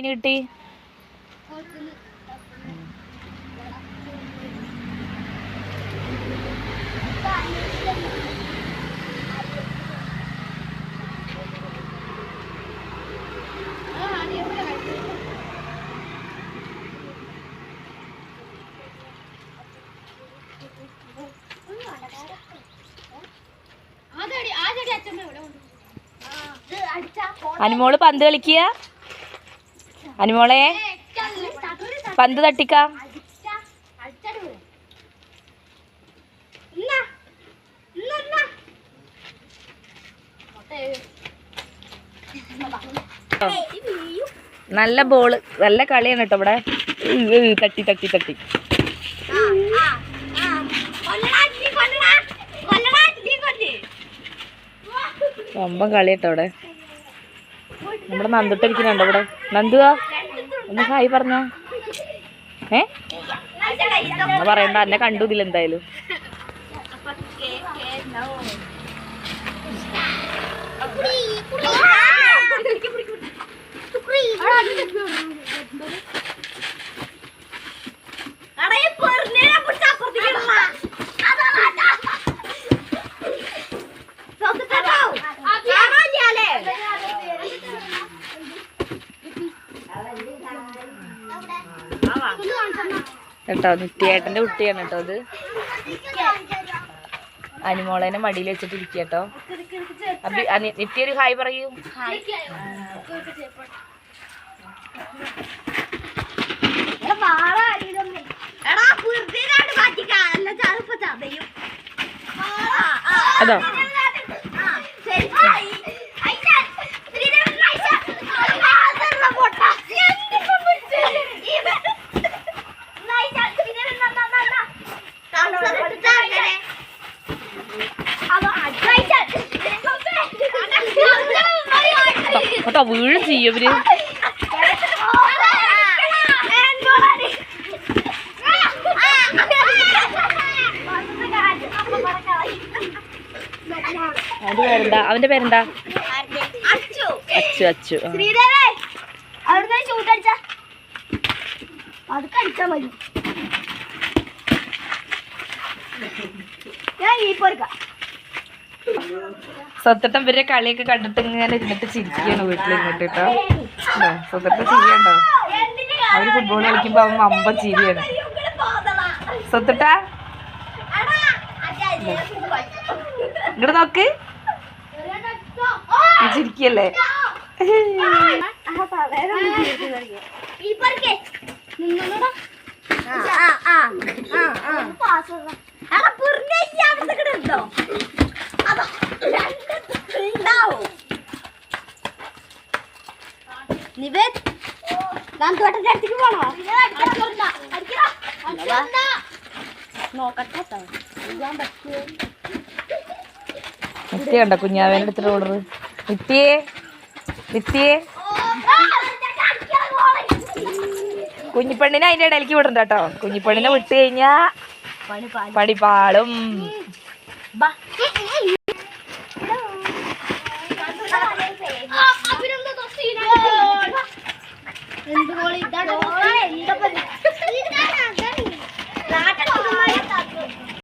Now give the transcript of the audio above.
മീൻ കിട്ടി? അനുമോള് പന്ത് കളിക്കുക. അനുമോളെ പന്ത് തട്ടിക്ക. നല്ല ബോള്, നല്ല കളിയാണ് കേട്ടോ ഇവിടെ. തട്ടി തട്ടി തട്ടി ரொம்ப കളി കേട്ടോ ഇവിടെ. നമ്മുടെ നന്ദുട്ടിരിക്കുന്നുണ്ടോ ഇവിടെ? നന്ദുവാ ഒന്ന് ഹായ് പറഞ്ഞോ. പറയണ്ട, എന്നെ കണ്ടു ഇതിൽ എന്തായാലും. കേട്ടോ, നിത്യേട്ടന്റെ കുട്ടിയാണ് കേട്ടോ അത്. അനുമോളേനെ മടിയിൽ വെച്ചിട്ട് ഇരിക്കുക കേട്ടോ. നിത്യ ഒരു ഹായ് പറയൂ. അതോ കേട്ടോ, വീഴും ചെയ്യും ഇവര്. അവന്റെ പേരെന്താ? അവന്റെ പേരെന്താ? അച്ചു. അച്ചു സ്വത്തട്ടം ഇവരെ കളിയൊക്കെ കണ്ടിട്ട് ഇങ്ങനെ ഇരുന്നിട്ട് ചിരിക്കുകയാണ് വീട്ടിലിരുന്നിട്ട് കേട്ടോ. സ്വത്തട്ടം ചിരിയുണ്ടോ? അവര് ഫുട്ബോൾ കളിക്കുമ്പോ അവൻ അമ്പ ചിരിയാണ്. സ്വത്തട്ട ഇങ്ങോട്ട് നോക്ക്, ചിരിക്കല്ലേ? നിത്യ കണ്ടോ കുഞ്ഞാവേന്റെ അടുത്തിട്ട് ഓർഡർ. നിത്യേ കുഞ്ഞിപ്പെണ്ണിനെ അതിന്റെ ഇടയിലേക്ക് വിടണ്ട കേട്ടോ. കുഞ്ഞിപ്പെണ്ണിനെ വിട്ട് കഴിഞ്ഞാ പടിപാളും.